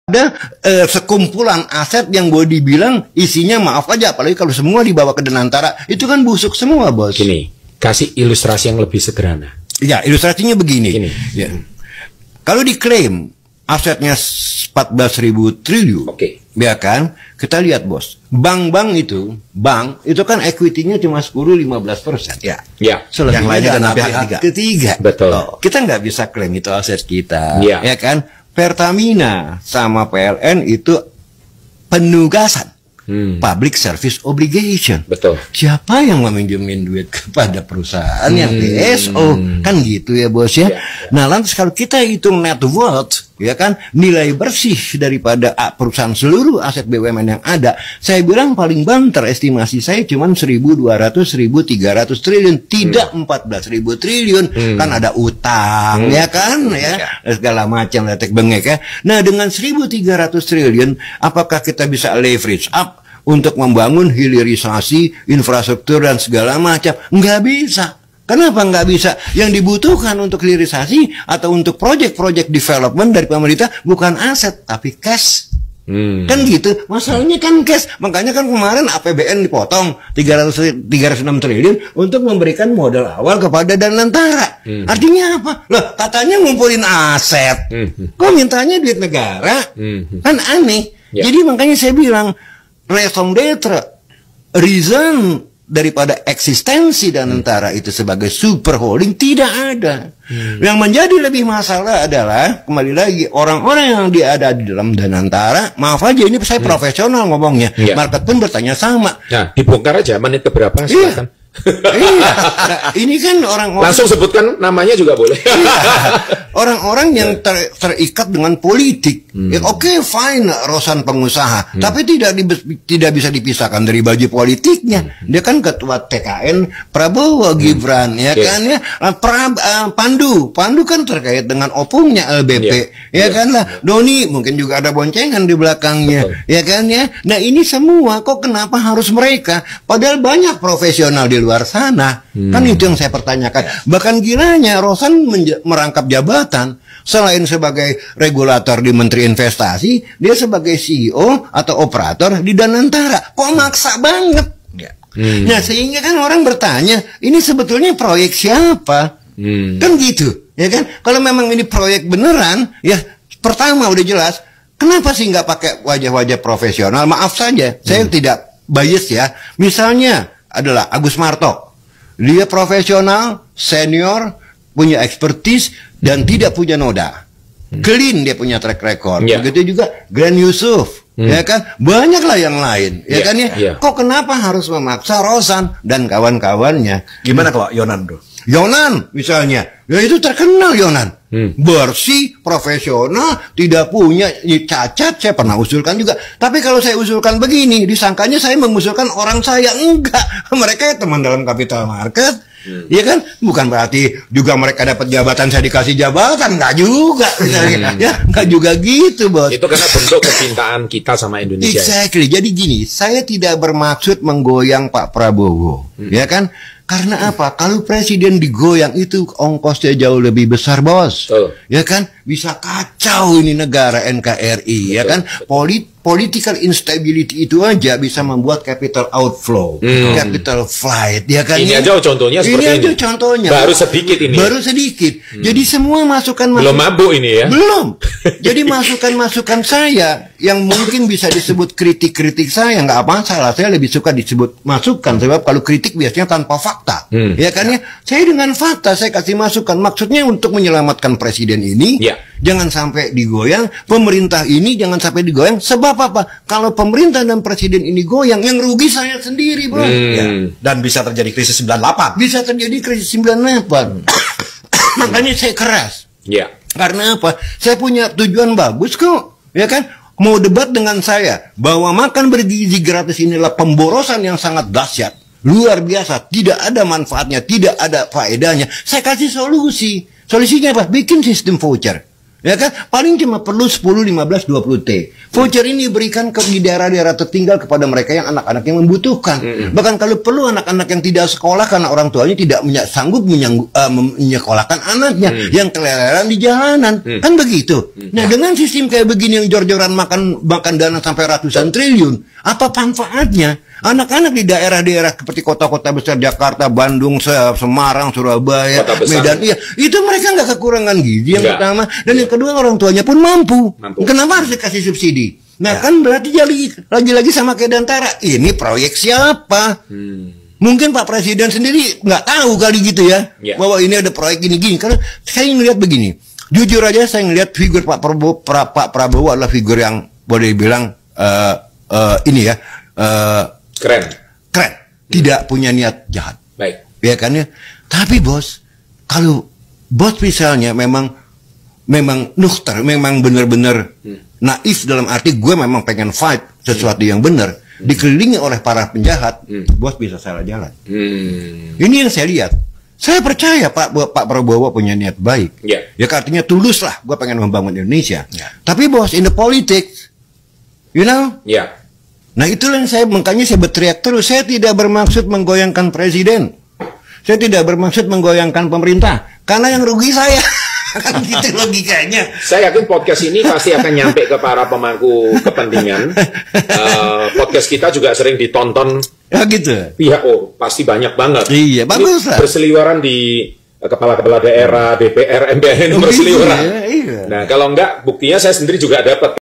ada sekumpulan aset yang boleh dibilang isinya maaf aja, apalagi kalau semua dibawa ke Danantara, itu kan busuk semua, Bos. Gini, kasih ilustrasi yang lebih sederhana. Ya, ilustrasinya begini. Gini. Ya. Kalau diklaim asetnya 14.000 triliun, ya kan? Kita lihat, Bos. Bank itu kan equity-nya cuma 10-15%. Ya. Ya. Yang lainnya dan pihak ketiga. Betul. Kita nggak bisa klaim itu aset kita, ya kan? Pertamina sama PLN itu penugasan public service obligation. Betul. Siapa yang meminjemin duit kepada perusahaan yang PSO? Kan gitu ya, Bos ya. Nah, lantas kalau kita hitung net worth, ya kan, nilai bersih daripada perusahaan seluruh aset BUMN yang ada, saya bilang paling banter estimasi saya cuma 1.200-1.300 triliun, tidak 14.000 triliun. Kan ada utang, ya kan, ya, segala macam letek bengek ya. Nah, dengan 1.300 triliun, apakah kita bisa leverage up untuk membangun hilirisasi infrastruktur dan segala macam? Nggak bisa. Kenapa nggak bisa? Yang dibutuhkan untuk hilirisasi atau untuk proyek-proyek development dari pemerintah bukan aset, tapi cash. Kan gitu. Masalahnya kan cash. Makanya kan kemarin APBN dipotong 306 triliun untuk memberikan modal awal kepada Danantara. Artinya apa? Loh, katanya ngumpulin aset. Kok mintanya duit negara? Kan aneh. Jadi makanya saya bilang, raison d'être, reason daripada eksistensi Danantara itu sebagai super holding tidak ada. Yang menjadi lebih masalah adalah, kembali lagi, orang-orang yang ada di dalam Danantara, maaf aja ini saya profesional ngomongnya, market pun bertanya sama. Nah, dibongkar aja menit keberapa silakan. Iya. Nah, ini kan orang-orang, langsung sebutkan namanya juga boleh. Orang-orang yang terikat dengan politik. Ya, oke, fine, Rosan pengusaha, tapi tidak bisa dipisahkan dari baju politiknya. Dia kan ketua TKN Prabowo Gibran, ya kan ya. Pandu kan terkait dengan opungnya LBP, ya kan lah. Doni mungkin juga ada boncengan di belakangnya, ya kan ya. Nah, ini semua kok kenapa harus mereka? Padahal banyak profesional di luar sana. Kan itu yang saya pertanyakan. Bahkan gilanya Rosan merangkap jabatan, selain sebagai regulator di Menteri Investasi, dia sebagai CEO atau operator di Danantara. Kok maksa banget? Nah, sehingga kan orang bertanya, ini sebetulnya proyek siapa? Kan gitu, ya kan? Kalau memang ini proyek beneran, ya pertama udah jelas, kenapa sih nggak pakai wajah-wajah profesional? Maaf saja, saya tidak bias ya. Misalnya adalah Agus Marto, dia profesional, senior, punya expertise dan tidak punya noda, clean, dia punya track record. Begitu juga Glenn Yusuf, ya kan, banyaklah yang lain, ya kan ya. Kok kenapa harus memaksa Rosan dan kawan-kawannya? Gimana kalau Yonan tuh? Yonan misalnya, ya itu terkenal Yonan, bersih, profesional, tidak punya cacat. Saya pernah usulkan juga, tapi kalau saya usulkan begini, disangkanya saya mengusulkan orang saya. Enggak, mereka teman dalam capital market, ya kan, bukan berarti juga mereka dapat jabatan saya dikasih jabatan, enggak juga, ya enggak juga gitu, Bos. Itu karena bentuk kecintaan kita sama Indonesia. Exactly. Jadi gini, saya tidak bermaksud menggoyang Pak Prabowo, ya kan. Karena apa? Kalau presiden digoyang itu ongkosnya jauh lebih besar, Bos. Ya kan? Bisa kacau ini negara NKRI, ya kan? Political instability itu aja bisa membuat capital outflow, capital flight, ya kan? Ini aja contohnya seperti ini. Ini aja contohnya. Baru sedikit ini. Baru sedikit. Jadi semua masukan belum mabuk ini ya. Belum. Jadi masukan-masukan saya yang mungkin bisa disebut kritik-kritik saya nggak apa salah. Saya lebih suka disebut masukan, sebab kalau kritik biasanya tanpa fakta, ya kan ya. Saya dengan fakta saya kasih masukan. Maksudnya untuk menyelamatkan presiden ini, jangan sampai digoyang. Pemerintah ini jangan sampai digoyang. Sebab apa? Kalau pemerintah dan presiden ini goyang, yang rugi saya sendiri, Bro. Dan bisa terjadi krisis 98. Bisa terjadi krisis 98. Makanya saya keras. Karena apa? Saya punya tujuan bagus kok, ya kan? Mau debat dengan saya bahwa makan bergizi gratis inilah pemborosan yang sangat dahsyat, luar biasa, tidak ada manfaatnya, tidak ada faedahnya. Saya kasih solusi. Solusinya apa? Bikin sistem voucher. Ya kan? Paling cuma perlu 10, 15, 20 T. Voucher ini diberikan di daerah-daerah tertinggal kepada mereka yang anak-anak yang membutuhkan. Bahkan kalau perlu anak-anak yang tidak sekolah karena orang tuanya tidak sanggup menyekolahkan anaknya yang keleleran di jalanan. Kan begitu. Nah, dengan sistem kayak begini yang jor-joran makan dana sampai ratusan triliun, apa manfaatnya? Anak-anak di daerah-daerah seperti kota-kota besar Jakarta, Bandung, Semarang, Surabaya, Medan, iya, itu mereka nggak kekurangan gizi yang pertama, dan yang kedua orang tuanya pun mampu. Kenapa harus dikasih subsidi? Nah kan berarti lagi-lagi sama kayak Dantara. Ini proyek siapa? Mungkin Pak Presiden sendiri nggak tahu kali gitu ya, bahwa ini ada proyek gini-gini. Karena saya ngelihat begini, jujur aja saya ngelihat figur Pak Prabowo adalah figur yang boleh dibilang ini ya. Keren. Tidak punya niat jahat. Baik. Ya kan ya. Tapi bos, kalau bos misalnya memang nukhtar, memang benar-benar naif dalam arti gue memang pengen fight sesuatu yang benar, dikelilingi oleh para penjahat, bos bisa salah jalan. Ini yang saya lihat. Saya percaya Pak Prabowo punya niat baik. Ya artinya tulus lah, gue pengen membangun Indonesia. Tapi bos, in the politics, you know? Nah itulah yang makanya saya berteriak terus. Saya tidak bermaksud menggoyangkan presiden. Saya tidak bermaksud menggoyangkan pemerintah. Karena yang rugi saya. Kan gitu logikanya. Saya yakin podcast ini pasti akan nyampe ke para pemangku kepentingan. Podcast kita juga sering ditonton. Ya gitu. Pihak, pasti banyak banget. Iya, bagus lah. Berseliweran di kepala-kepala daerah, DPR, MPR ini berseliweran. Iya. Nah kalau enggak, buktinya saya sendiri juga dapat.